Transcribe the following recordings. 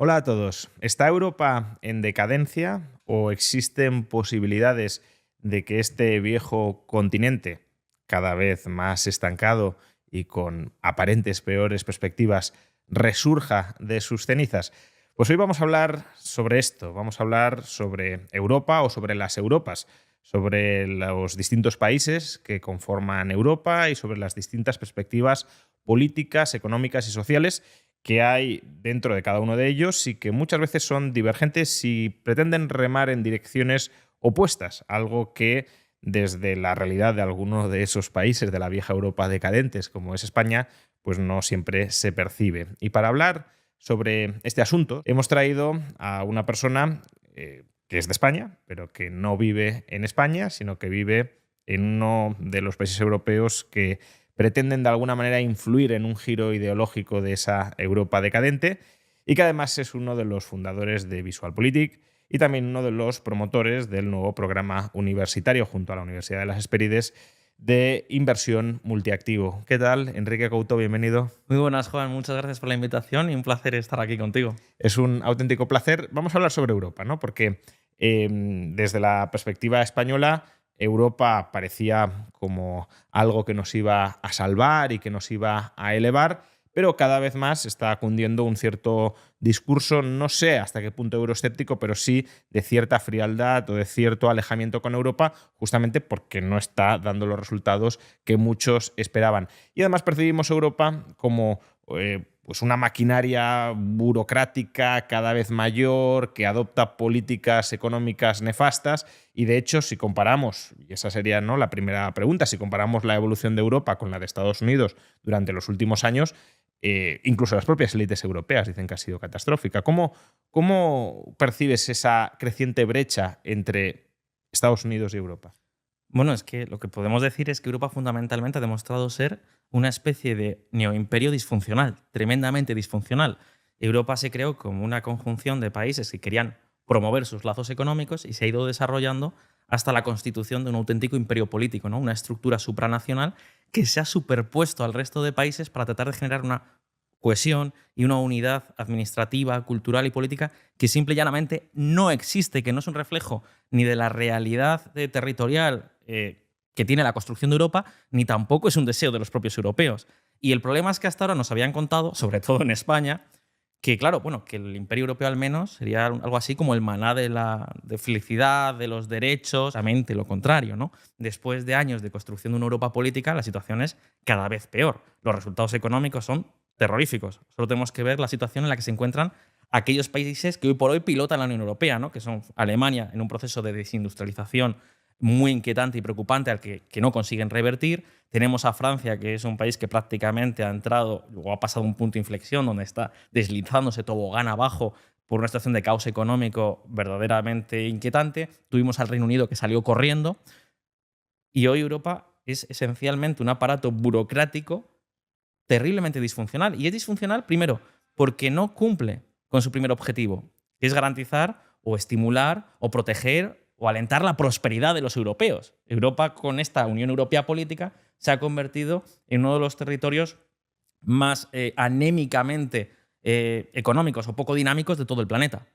Hola a todos. ¿Está Europa en decadencia o existen posibilidades de que este viejo continente, cada vez más estancado y con aparentes peores perspectivas, resurja de sus cenizas? Pues hoy vamos a hablar sobre esto, vamos a hablar sobre Europa o sobre las Europas, sobre los distintos países que conforman Europa y sobre las distintas perspectivas políticas, económicas y sociales que hay dentro de cada uno de ellos y que muchas veces son divergentes y pretenden remar en direcciones opuestas, algo que desde la realidad de algunos de esos países de la vieja Europa decadentes, como es España, pues no siempre se percibe. Y para hablar sobre este asunto, hemos traído a una persona que es de España, pero que no vive en España, sino que vive en uno de los países europeos que pretenden de alguna manera influir en un giro ideológico de esa Europa decadente y que además es uno de los fundadores de VisualPolitik y también uno de los promotores del nuevo programa universitario junto a la Universidad de las Hespérides de inversión multiactivo. ¿Qué tal, Enrique Couto? Bienvenido. Muy buenas, Juan. Muchas gracias por la invitación y un placer estar aquí contigo. Es un auténtico placer. Vamos a hablar sobre Europa, ¿no? Porque desde la perspectiva española, Europa parecía como algo que nos iba a salvar y que nos iba a elevar, pero cada vez más está cundiendo un cierto discurso, no sé hasta qué punto euroescéptico, pero sí de cierta frialdad o de cierto alejamiento con Europa, justamente porque no está dando los resultados que muchos esperaban. Y además percibimos Europa como pues una maquinaria burocrática cada vez mayor que adopta políticas económicas nefastas y de hecho si comparamos, y esa sería, ¿no?, la primera pregunta, si comparamos la evolución de Europa con la de Estados Unidos durante los últimos años, incluso las propias élites europeas dicen que ha sido catastrófica. ¿Cómo percibes esa creciente brecha entre Estados Unidos y Europa? Bueno, es que lo que podemos decir es que Europa fundamentalmente ha demostrado ser una especie de neoimperio disfuncional, tremendamente disfuncional. Europa se creó como una conjunción de países que querían promover sus lazos económicos y se ha ido desarrollando hasta la constitución de un auténtico imperio político, ¿no? Una estructura supranacional que se ha superpuesto al resto de países para tratar de generar una cohesión y una unidad administrativa, cultural y política que simple y llanamente no existe, que no es un reflejo ni de la realidad territorial que tiene la construcción de Europa, ni tampoco es un deseo de los propios europeos. Y el problema es que hasta ahora nos habían contado, sobre todo en España, que claro, bueno, que el imperio europeo al menos sería algo así como el maná de felicidad, de los derechos, realmente lo contrario, ¿no? Después de años de construcción de una Europa política, la situación es cada vez peor. Los resultados económicos son terroríficos. Solo tenemos que ver la situación en la que se encuentran aquellos países que hoy por hoy pilotan la Unión Europea, ¿no? Que son Alemania en un proceso de desindustrialización muy inquietante y preocupante al que no consiguen revertir. Tenemos a Francia, que es un país que prácticamente ha entrado o ha pasado un punto de inflexión donde está deslizándose tobogán abajo por una situación de caos económico verdaderamente inquietante. Tuvimos al Reino Unido que salió corriendo y hoy Europa es esencialmente un aparato burocrático terriblemente disfuncional. Y es disfuncional, primero, porque no cumple con su primer objetivo, que es garantizar o estimular o proteger o alentar la prosperidad de los europeos. Europa, con esta Unión Europea política, se ha convertido en uno de los territorios más anémicamente económicos o poco dinámicos de todo el planeta.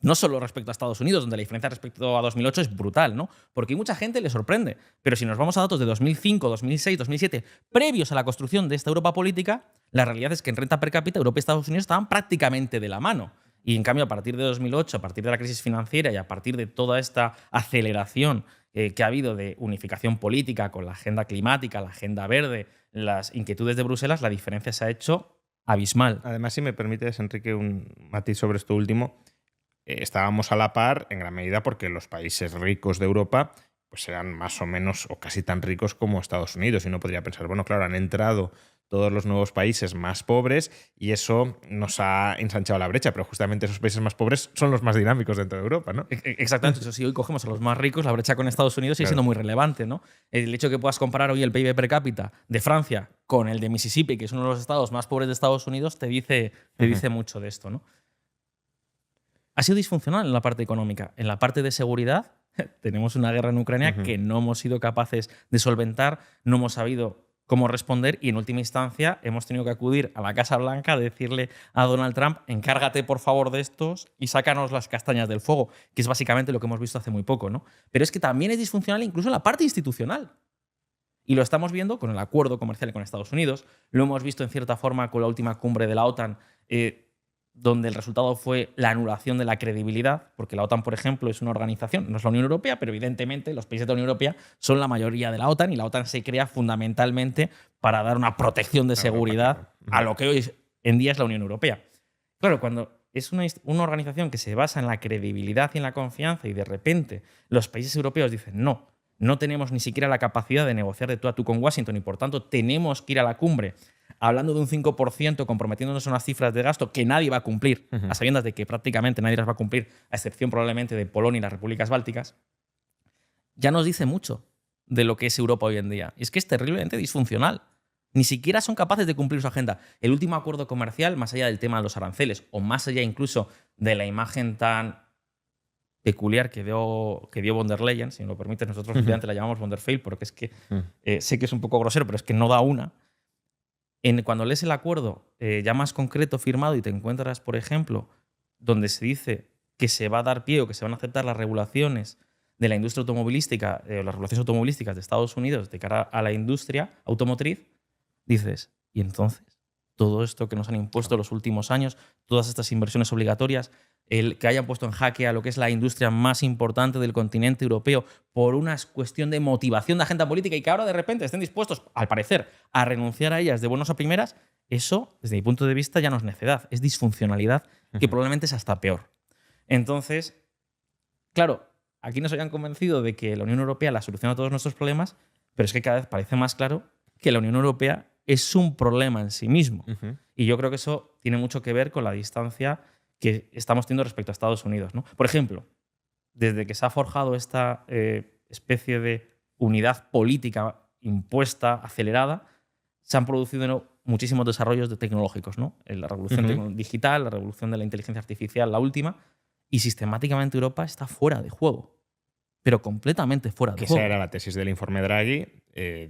No solo respecto a Estados Unidos, donde la diferencia respecto a 2008 es brutal, ¿no? Porque hay mucha gente le sorprende. Pero si nos vamos a datos de 2005, 2006, 2007, previos a la construcción de esta Europa política, la realidad es que en renta per cápita Europa y Estados Unidos estaban prácticamente de la mano. Y en cambio, a partir de 2008, a partir de la crisis financiera y a partir de toda esta aceleración que ha habido de unificación política con la agenda climática, la agenda verde, las inquietudes de Bruselas, la diferencia se ha hecho abismal. Además, si me permites, Enrique, un matiz sobre esto último, estábamos a la par en gran medida porque los países ricos de Europa pues eran más o menos o casi tan ricos como Estados Unidos y uno podría pensar, bueno, claro, han entrado todos los nuevos países más pobres y eso nos ha ensanchado la brecha, pero justamente esos países más pobres son los más dinámicos dentro de Europa, ¿no? Exactamente. Eso, si hoy cogemos a los más ricos, la brecha con Estados Unidos sigue Claro. siendo muy relevante, ¿no? El hecho de que puedas comparar hoy el PIB per cápita de Francia con el de Mississippi, que es uno de los estados más pobres de Estados Unidos, te dice mucho de esto, ¿no? Ha sido disfuncional en la parte económica. En la parte de seguridad, tenemos una guerra en Ucrania que no hemos sido capaces de solventar, no hemos sabido cómo responder y en última instancia hemos tenido que acudir a la Casa Blanca a decirle a Donald Trump, encárgate por favor de estos y sácanos las castañas del fuego, que es básicamente lo que hemos visto hace muy poco, ¿no? Pero es que también es disfuncional incluso en la parte institucional. Y lo estamos viendo con el acuerdo comercial con Estados Unidos, lo hemos visto en cierta forma con la última cumbre de la OTAN, donde el resultado fue la anulación de la credibilidad, porque la OTAN, por ejemplo, es una organización, no es la Unión Europea, pero evidentemente los países de la Unión Europea son la mayoría de la OTAN y la OTAN se crea fundamentalmente para dar una protección de seguridad a lo que hoy en día es la Unión Europea. Claro, cuando es una organización que se basa en la credibilidad y en la confianza y de repente los países europeos dicen no tenemos ni siquiera la capacidad de negociar de tú a tú con Washington y por tanto tenemos que ir a la cumbre hablando de un 5%, comprometiéndonos a unas cifras de gasto que nadie va a cumplir, a sabiendas de que prácticamente nadie las va a cumplir, a excepción probablemente de Polonia y las repúblicas bálticas, ya nos dice mucho de lo que es Europa hoy en día. Y es que es terriblemente disfuncional. Ni siquiera son capaces de cumplir su agenda. El último acuerdo comercial, más allá del tema de los aranceles, o más allá incluso de la imagen tan peculiar que dio von der Leyen, si me lo permites, nosotros obviamente la llamamos von der Leyen, porque es que sé que es un poco grosero, pero es que no da una. Cuando lees el acuerdo ya más concreto firmado y te encuentras, por ejemplo, donde se dice que se va a dar pie o que se van a aceptar las regulaciones de la industria automovilística, las regulaciones automovilísticas de Estados Unidos de cara a la industria automotriz, dices, ¿y entonces? Todo esto que nos han impuesto los últimos años, todas estas inversiones obligatorias, el que hayan puesto en jaque a lo que es la industria más importante del continente europeo por una cuestión de motivación de agenda política y que ahora de repente estén dispuestos, al parecer, a renunciar a ellas de buenas a primeras, eso, desde mi punto de vista, ya no es necedad, es disfuncionalidad, que probablemente es hasta peor. Entonces, claro, aquí nos habían convencido de que la Unión Europea la soluciona todos nuestros problemas, pero es que cada vez parece más claro que la Unión Europea es un problema en sí mismo. Y yo creo que eso tiene mucho que ver con la distancia que estamos teniendo respecto a Estados Unidos, ¿no? Por ejemplo, desde que se ha forjado esta especie de unidad política impuesta, acelerada, se han producido muchísimos desarrollos tecnológicos, ¿no? La revolución digital, la revolución de la inteligencia artificial, la última, y sistemáticamente Europa está fuera de juego, pero completamente fuera de juego. Esa era la tesis del informe Draghi,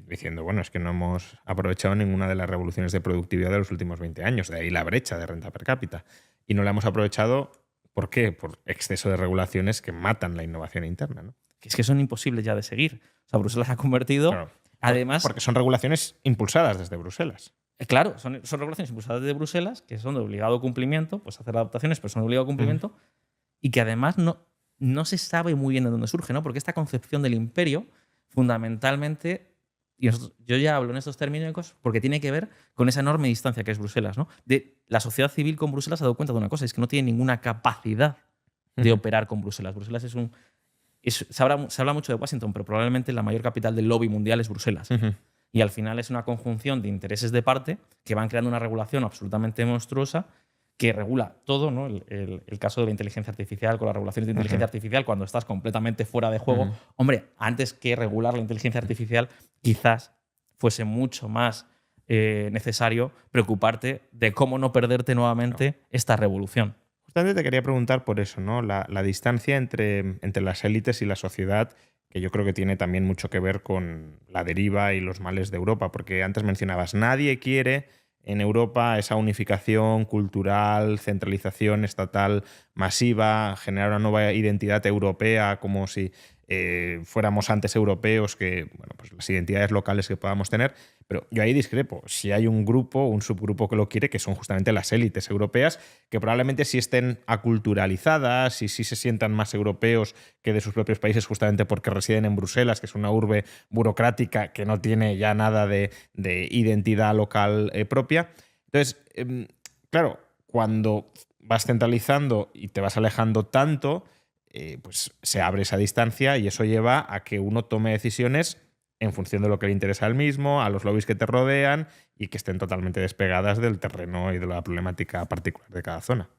diciendo, bueno, es que no hemos aprovechado ninguna de las revoluciones de productividad de los últimos 20 años, de ahí la brecha de renta per cápita. Y no la hemos aprovechado, ¿por qué? Por exceso de regulaciones que matan la innovación interna, ¿no? Es que son imposibles ya de seguir. O sea, Bruselas ha convertido... Claro, además, porque son regulaciones impulsadas desde Bruselas. Claro, son regulaciones impulsadas desde Bruselas, que son de obligado cumplimiento, pues hacer adaptaciones, pero son de obligado cumplimiento, y que además no se sabe muy bien de dónde surge, ¿no? Porque esta concepción del imperio, fundamentalmente, y yo ya hablo en estos términos porque tiene que ver con esa enorme distancia que es Bruselas, ¿no? La sociedad civil con Bruselas se ha dado cuenta de una cosa, es que no tiene ninguna capacidad de operar con Bruselas. Bruselas se habla mucho de Washington, pero probablemente la mayor capital del lobby mundial es Bruselas. Y al final es una conjunción de intereses de parte que van creando una regulación absolutamente monstruosa que regula todo, ¿no? El caso de la inteligencia artificial, con las regulaciones de inteligencia artificial, cuando estás completamente fuera de juego. Hombre, antes que regular la inteligencia artificial, quizás fuese mucho más necesario preocuparte de cómo no perderte nuevamente esta revolución. Justamente te quería preguntar por eso, ¿no? La distancia entre las élites y la sociedad, que yo creo que tiene también mucho que ver con la deriva y los males de Europa, porque antes mencionabas, nadie quiere en Europa esa unificación cultural, centralización estatal masiva, generar una nueva identidad europea, como si fuéramos antes europeos que, bueno, pues las identidades locales que podamos tener. Pero yo ahí discrepo. Si hay un grupo, un subgrupo que lo quiere, que son justamente las élites europeas, que probablemente sí estén aculturalizadas y sí se sientan más europeos que de sus propios países justamente porque residen en Bruselas, que es una urbe burocrática que no tiene ya nada de identidad local propia. Entonces, claro, cuando vas centralizando y te vas alejando tanto, pues se abre esa distancia y eso lleva a que uno tome decisiones en función de lo que le interesa al mismo, a los lobbies que te rodean y que estén totalmente despegadas del terreno y de la problemática particular de cada zona.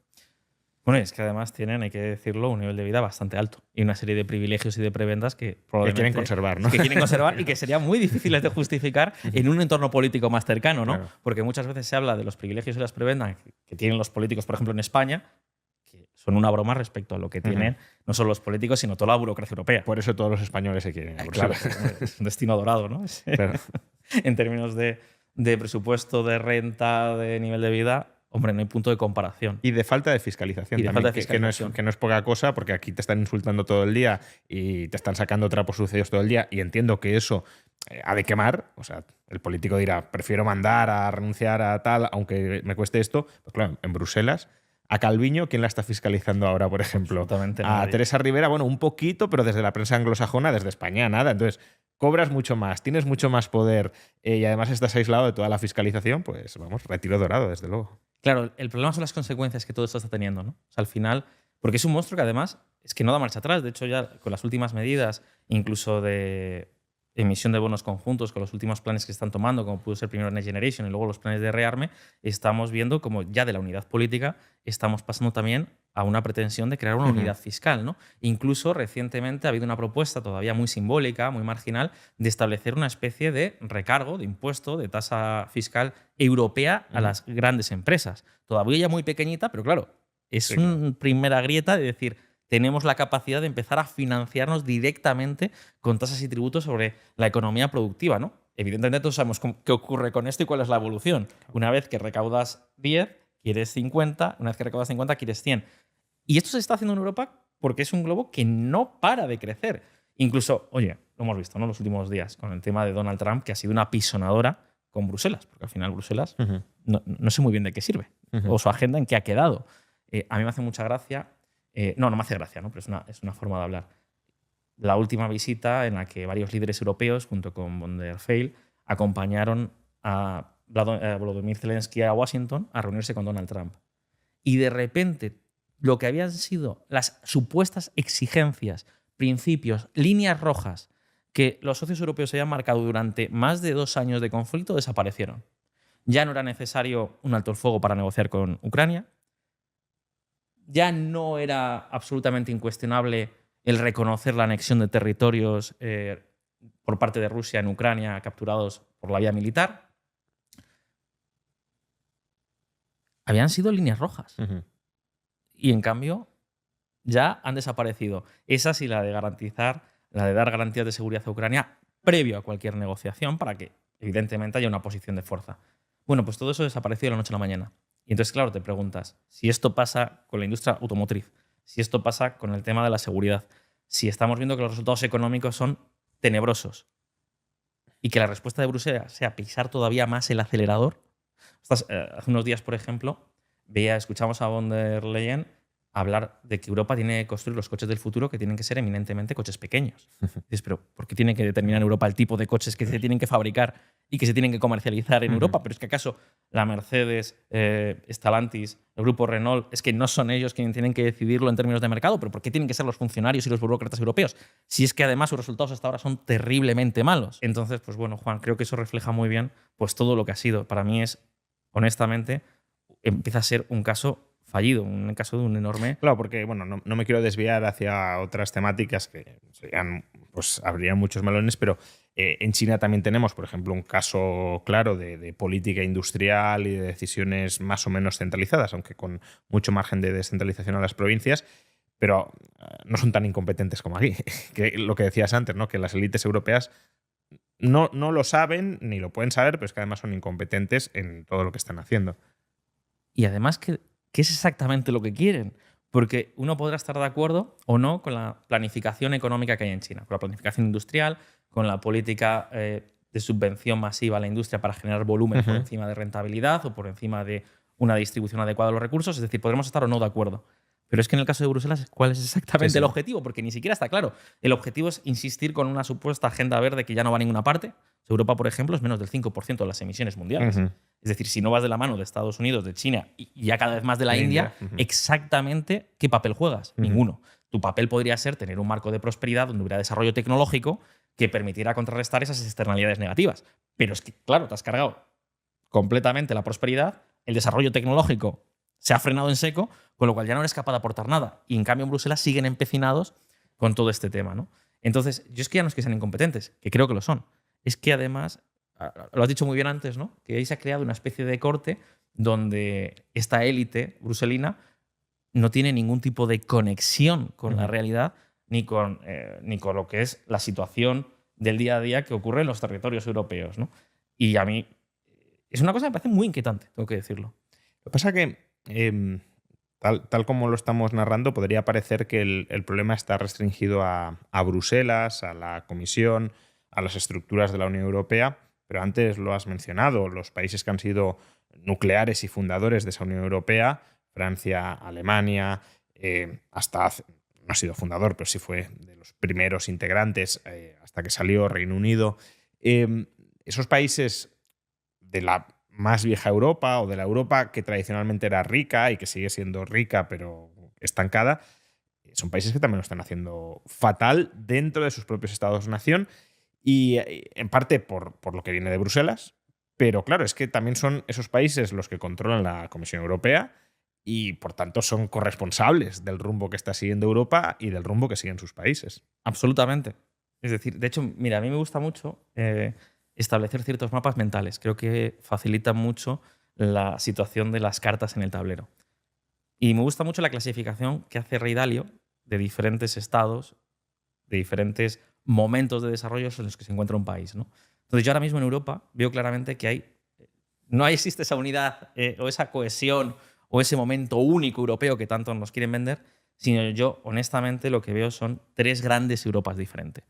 Bueno, es que además tienen, hay que decirlo, un nivel de vida bastante alto y una serie de privilegios y de prebendas que probablemente... Que quieren conservar, ¿no? Que quieren conservar y que serían muy difíciles de justificar en un entorno político más cercano, ¿no? Claro. Porque muchas veces se habla de los privilegios y las prebendas que tienen los políticos, por ejemplo, en España, que son una broma respecto a lo que tienen no solo los políticos, sino toda la burocracia europea. Por eso todos los españoles se quieren ir a Claro, Bruselas. es un destino dorado, ¿no? Claro. En términos de presupuesto, de renta, de nivel de vida, hombre, no hay punto de comparación. Y de falta de fiscalización Y de también, falta de que no fiscalización. que no es poca cosa, porque aquí te están insultando todo el día y te están sacando trapos sucios todo el día, y entiendo que eso ha de quemar. O sea, el político dirá, prefiero mandar a renunciar a tal, aunque me cueste esto. Pues claro, en Bruselas, a Calviño, ¿quién la está fiscalizando ahora, por ejemplo? Absolutamente A nadie. Teresa Rivera, bueno, un poquito, pero desde la prensa anglosajona, desde España, nada. Entonces, cobras mucho más, tienes mucho más poder, y además estás aislado de toda la fiscalización, pues vamos, retiro dorado, desde luego. Claro, el problema son las consecuencias que todo esto está teniendo, ¿no? O sea, al final, porque es un monstruo que además es que no da marcha atrás. De hecho, ya con las últimas medidas, incluso de emisión de bonos conjuntos, con los últimos planes que están tomando, como pudo ser primero Next Generation y luego los planes de rearme, estamos viendo como ya de la unidad política estamos pasando también a una pretensión de crear una unidad fiscal, ¿no? Incluso recientemente ha habido una propuesta todavía muy simbólica, muy marginal, de establecer una especie de recargo, de impuesto, de tasa fiscal europea a las grandes empresas. Todavía ya muy pequeñita, pero claro, es una primera grieta de decir, tenemos la capacidad de empezar a financiarnos directamente con tasas y tributos sobre la economía productiva, ¿no? Evidentemente todos sabemos qué ocurre con esto y cuál es la evolución. Una vez que recaudas 10, quieres 50, una vez que recaudas 50, quieres 100. Y esto se está haciendo en Europa porque es un globo que no para de crecer. Incluso, oye, lo hemos visto, ¿no? Los últimos días con el tema de Donald Trump, que ha sido una apisonadora con Bruselas, porque al final Bruselas no sé muy bien de qué sirve, o su agenda en qué ha quedado. A mí me hace mucha gracia, no me hace gracia, ¿no? Pero es una forma de hablar. La última visita en la que varios líderes europeos, junto con von der Leyen, acompañaron a Volodymyr Zelensky a Washington a reunirse con Donald Trump. Y de repente, lo que habían sido las supuestas exigencias, principios, líneas rojas que los socios europeos habían marcado durante más de 2 años de conflicto desaparecieron. Ya no era necesario un alto el fuego para negociar con Ucrania. Ya no era absolutamente incuestionable el reconocer la anexión de territorios por parte de Rusia en Ucrania capturados por la vía militar. Habían sido líneas rojas. Y en cambio ya han desaparecido. Esas y la de dar garantías de seguridad a Ucrania previo a cualquier negociación para que evidentemente haya una posición de fuerza. Bueno, pues todo eso desapareció de la noche a la mañana. Y entonces, claro, te preguntas, si esto pasa con la industria automotriz, si esto pasa con el tema de la seguridad, si estamos viendo que los resultados económicos son tenebrosos y que la respuesta de Bruselas sea pisar todavía más el acelerador. Hace unos días, por ejemplo, escuchamos a von der Leyen hablar de que Europa tiene que construir los coches del futuro que tienen que ser eminentemente coches pequeños. Dices, pero ¿por qué tiene que determinar Europa el tipo de coches que se tienen que fabricar y que se tienen que comercializar en Europa? Pero es que acaso la Mercedes, Stellantis, el grupo Renault, es que no son ellos quienes tienen que decidirlo en términos de mercado, pero ¿por qué tienen que ser los funcionarios y los burócratas europeos? Si es que además sus resultados hasta ahora son terriblemente malos. Entonces, pues bueno, Juan, creo que eso refleja muy bien pues todo lo que ha sido. Para mí es, honestamente, empieza a ser un caso fallido, un caso de un enorme... Claro, porque bueno, no me quiero desviar hacia otras temáticas que serían, pues habría muchos melones, pero en China también tenemos, por ejemplo, un caso claro de política industrial y de decisiones más o menos centralizadas, aunque con mucho margen de descentralización a las provincias, pero no son tan incompetentes como aquí. Que lo que decías antes, ¿no? Que las élites europeas no lo saben ni lo pueden saber, pero es que además son incompetentes en todo lo que están haciendo. Y además, ¿qué es exactamente lo que quieren? Porque uno podrá estar de acuerdo o no con la planificación económica que hay en China, con la planificación industrial, con la política de subvención masiva a la industria para generar volumen por encima de rentabilidad o por encima de una distribución adecuada de los recursos. Es decir, podremos estar o no de acuerdo. Pero es que en el caso de Bruselas, ¿cuál es exactamente el objetivo? Porque ni siquiera está claro. El objetivo es insistir con una supuesta agenda verde que ya no va a ninguna parte. Europa, por ejemplo, es menos del 5% de las emisiones mundiales. Es decir, si no vas de la mano de Estados Unidos, de China y ya cada vez más de la India, exactamente ¿qué papel juegas? Ninguno. Tu papel podría ser tener un marco de prosperidad donde hubiera desarrollo tecnológico que permitiera contrarrestar esas externalidades negativas. Pero es que, claro, te has cargado completamente la prosperidad, el desarrollo tecnológico se ha frenado en seco, con lo cual ya no eres capaz de aportar nada. Y en cambio en Bruselas siguen empecinados con todo este tema, ¿no? Entonces, yo es que ya no es que sean incompetentes, que creo que lo son. Es que además, lo has dicho muy bien antes, ¿no? Que ahí se ha creado una especie de corte donde esta élite bruselina no tiene ningún tipo de conexión con la realidad ni con lo que es la situación del día a día que ocurre en los territorios europeos, ¿no? Y a mí es una cosa que me parece muy inquietante, tengo que decirlo. Lo que pasa que, tal como lo estamos narrando, podría parecer que el problema está restringido a Bruselas, a la Comisión, a las estructuras de la Unión Europea, pero antes lo has mencionado, los países que han sido nucleares y fundadores de esa Unión Europea, Francia, Alemania, no ha sido fundador, pero sí fue de los primeros integrantes hasta que salió Reino Unido. Esos países de la más vieja Europa o de la Europa que tradicionalmente era rica y que sigue siendo rica pero estancada, son países que también lo están haciendo fatal dentro de sus propios estados-nación y en parte por lo que viene de Bruselas, pero claro, es que también son esos países los que controlan la Comisión Europea y por tanto son corresponsables del rumbo que está siguiendo Europa y del rumbo que siguen sus países. Absolutamente. Es decir, de hecho, mira, a mí me gusta mucho establecer ciertos mapas mentales. Creo que facilitan mucho la situación de las cartas en el tablero. Y me gusta mucho la clasificación que hace Rey Dalio de diferentes estados, de diferentes momentos de desarrollo en los que se encuentra un país, ¿no? Entonces yo ahora mismo en Europa veo claramente que no existe esa unidad o esa cohesión o ese momento único europeo que tanto nos quieren vender, sino yo honestamente lo que veo son tres grandes Europas diferentes.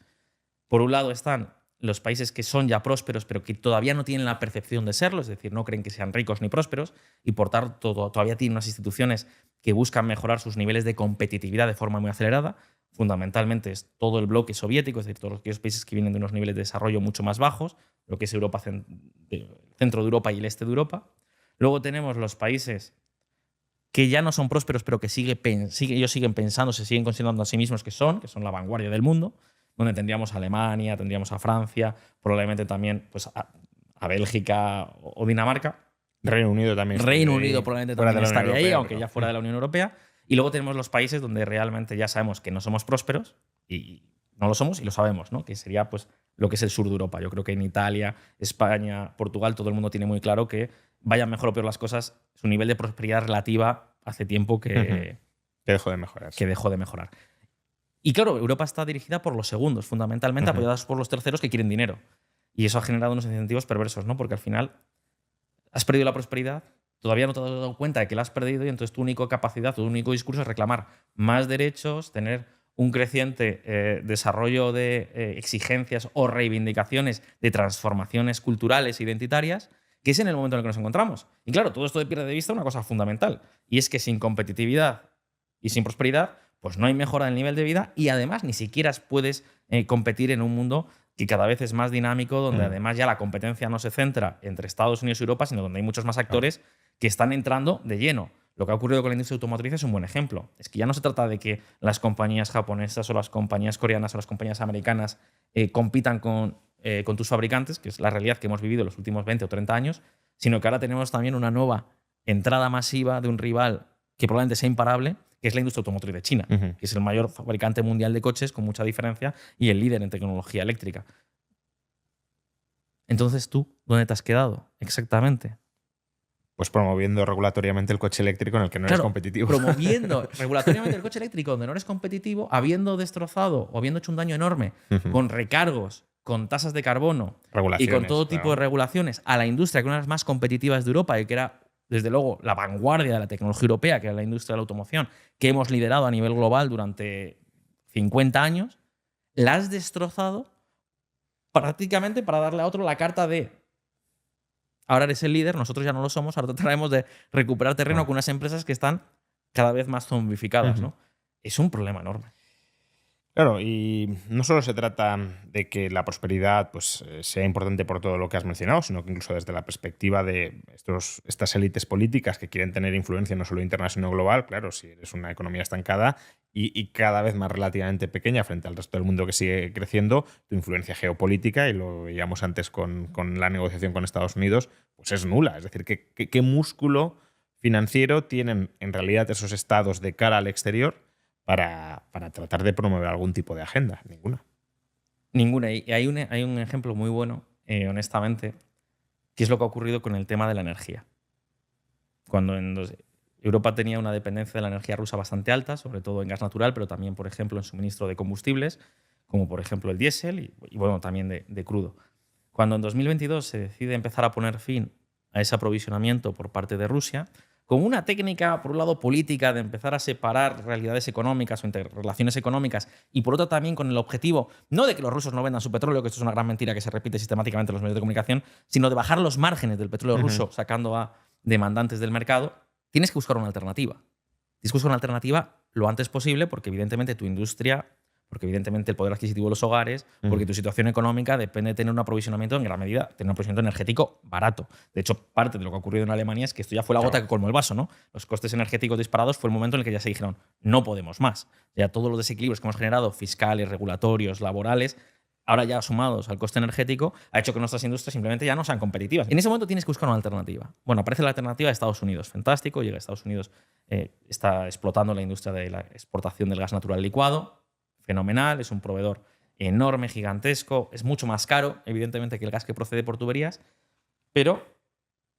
Por un lado están los países que son ya prósperos pero que todavía no tienen la percepción de serlo, es decir, no creen que sean ricos ni prósperos y por tanto todavía tienen unas instituciones que buscan mejorar sus niveles de competitividad de forma muy acelerada. Fundamentalmente es todo el bloque soviético, es decir, todos aquellos países que vienen de unos niveles de desarrollo mucho más bajos, lo que es Europa, centro de Europa y el este de Europa. Luego tenemos los países que ya no son prósperos, pero que ellos siguen pensando, se siguen considerando a sí mismos que son la vanguardia del mundo, donde tendríamos a Alemania, tendríamos a Francia, probablemente también pues, a Bélgica o Dinamarca. Reino Unido también. Reino Unido probablemente también estaría ahí, aunque pero ya fuera de la Unión Europea. Y luego tenemos los países donde realmente ya sabemos que no somos prósperos y no lo somos y lo sabemos, ¿no? Que sería pues, lo que es el sur de Europa. Yo creo que en Italia, España, Portugal, todo el mundo tiene muy claro que vayan mejor o peor las cosas, su nivel de prosperidad relativa hace tiempo que dejó de mejorar. Que dejó de mejorar. Y claro, Europa está dirigida por los segundos, fundamentalmente apoyadas por los terceros que quieren dinero. Y eso ha generado unos incentivos perversos, ¿no? Porque al final has perdido la prosperidad, todavía no te has dado cuenta de que la has perdido y entonces tu única capacidad, tu único discurso es reclamar más derechos, tener un creciente desarrollo de exigencias o reivindicaciones de transformaciones culturales e identitarias, que es en el momento en el que nos encontramos. Y claro, todo esto pierde de vista una cosa fundamental, y es que sin competitividad y sin prosperidad, pues no hay mejora del nivel de vida y además ni siquiera puedes competir en un mundo que cada vez es más dinámico, donde además ya la competencia no se centra entre Estados Unidos y Europa, sino donde hay muchos más actores que están entrando de lleno. Lo que ha ocurrido con la industria automotriz es un buen ejemplo. Es que ya no se trata de que las compañías japonesas o las compañías coreanas o las compañías americanas compitan con tus fabricantes, que es la realidad que hemos vivido en los últimos 20 o 30 años, sino que ahora tenemos también una nueva entrada masiva de un rival que probablemente sea imparable, que es la industria automotriz de China, que es el mayor fabricante mundial de coches con mucha diferencia y el líder en tecnología eléctrica. Entonces, ¿tú dónde te has quedado exactamente? Pues promoviendo regulatoriamente el coche eléctrico en el que no eres competitivo. Promoviendo regulatoriamente el coche eléctrico donde no eres competitivo, habiendo destrozado o habiendo hecho un daño enorme con recargos, con tasas de carbono y con todo tipo de regulaciones a la industria, que es una de las más competitivas de Europa y que era, desde luego, la vanguardia de la tecnología europea, que era la industria de la automoción, que hemos liderado a nivel global durante 50 años, la has destrozado prácticamente para darle a otro la carta de ahora eres el líder, nosotros ya no lo somos, ahora trataremos de recuperar terreno con unas empresas que están cada vez más zombificadas, ¿no? Es un problema enorme. Claro, y no solo se trata de que la prosperidad pues, sea importante por todo lo que has mencionado, sino que incluso desde la perspectiva de estas élites políticas que quieren tener influencia no solo interna sino global, claro, si eres una economía estancada y cada vez más relativamente pequeña frente al resto del mundo que sigue creciendo, tu influencia geopolítica, y lo veíamos antes con la negociación con Estados Unidos, pues es nula. Es decir, ¿qué músculo financiero tienen en realidad esos estados de cara al exterior para tratar de promover algún tipo de agenda? Ninguna. Ninguna. Y hay un ejemplo muy bueno, honestamente, que es lo que ha ocurrido con el tema de la energía. Cuando Europa tenía una dependencia de la energía rusa bastante alta, sobre todo en gas natural, pero también, por ejemplo, en suministro de combustibles, como por ejemplo el diésel y bueno, también de crudo. Cuando en 2022 se decide empezar a poner fin a ese aprovisionamiento por parte de Rusia, con una técnica, por un lado, política, de empezar a separar realidades económicas o relaciones económicas, y por otro también con el objetivo, no de que los rusos no vendan su petróleo, que esto es una gran mentira que se repite sistemáticamente en los medios de comunicación, sino de bajar los márgenes del petróleo ruso, sacando a demandantes del mercado, tienes que buscar una alternativa. Tienes que buscar una alternativa lo antes posible, porque evidentemente tu industria, porque evidentemente el poder adquisitivo de los hogares, porque tu situación económica depende de tener un aprovisionamiento en gran medida, tener un aprovisionamiento energético barato. De hecho, parte de lo que ha ocurrido en Alemania es que esto ya fue la gota que colmó el vaso, ¿no? Los costes energéticos disparados fue el momento en el que ya se dijeron, no podemos más. Ya todos los desequilibrios que hemos generado, fiscales, regulatorios, laborales, ahora ya sumados al coste energético, ha hecho que nuestras industrias simplemente ya no sean competitivas. En ese momento tienes que buscar una alternativa. Bueno, aparece la alternativa de Estados Unidos. Fantástico, llega a Estados Unidos, está explotando la industria de la exportación del gas natural licuado. Fenomenal, es un proveedor enorme, gigantesco, es mucho más caro, evidentemente, que el gas que procede por tuberías, pero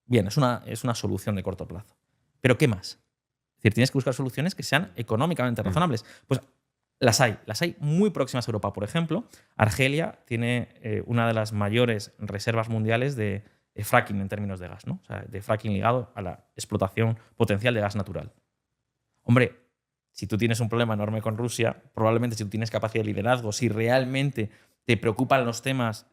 bien, es una solución de corto plazo. ¿Pero qué más? Es decir, tienes que buscar soluciones que sean económicamente razonables. Pues las hay muy próximas a Europa. Por ejemplo, Argelia tiene una de las mayores reservas mundiales de fracking en términos de gas, ¿no? O sea, de fracking ligado a la explotación potencial de gas natural. Hombre, si tú tienes un problema enorme con Rusia, probablemente si tú tienes capacidad de liderazgo, si realmente te preocupan los temas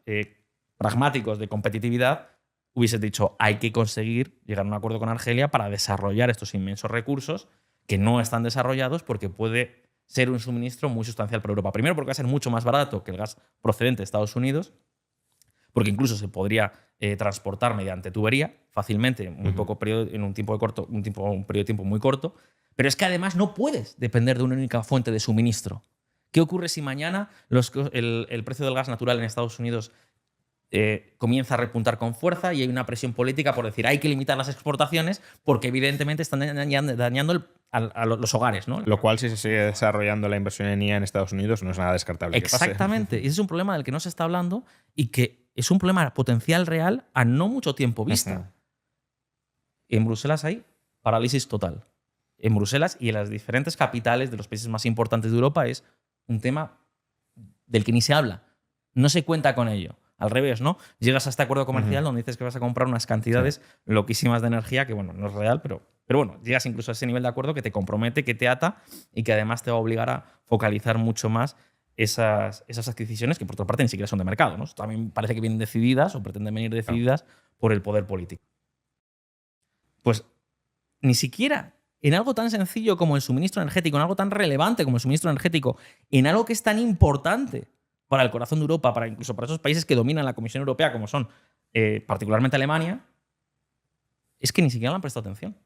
pragmáticos de competitividad, hubieses dicho, hay que conseguir llegar a un acuerdo con Argelia para desarrollar estos inmensos recursos que no están desarrollados, porque puede ser un suministro muy sustancial para Europa. Primero, porque va a ser mucho más barato que el gas procedente de Estados Unidos, porque incluso se podría transportar mediante tubería fácilmente, en muy poco periodo, en un periodo de tiempo muy corto. Pero es que además no puedes depender de una única fuente de suministro. ¿Qué ocurre si mañana el precio del gas natural en Estados Unidos comienza a repuntar con fuerza y hay una presión política por decir hay que limitar las exportaciones porque evidentemente están dañando a los hogares, ¿no? Lo cual, si se sigue desarrollando la inversión en IA en Estados Unidos, no es nada descartable. Exactamente. Y ese es un problema del que no se está hablando y que es un problema potencial real a no mucho tiempo vista. En Bruselas hay parálisis total. En Bruselas y en las diferentes capitales de los países más importantes de Europa es un tema del que ni se habla. No se cuenta con ello. Al revés, ¿no? Llegas a este acuerdo comercial donde dices que vas a comprar unas cantidades loquísimas de energía que, bueno, no es real, pero bueno, llegas incluso a ese nivel de acuerdo que te compromete, que te ata y que además te va a obligar a focalizar mucho más esas adquisiciones que, por otra parte, ni siquiera son de mercado, ¿no? También parece que vienen decididas o pretenden venir decididas por el poder político. Pues ni siquiera en algo tan sencillo como el suministro energético, en algo tan relevante como el suministro energético, en algo que es tan importante para el corazón de Europa, incluso para esos países que dominan la Comisión Europea, como son particularmente Alemania, es que ni siquiera le han prestado atención.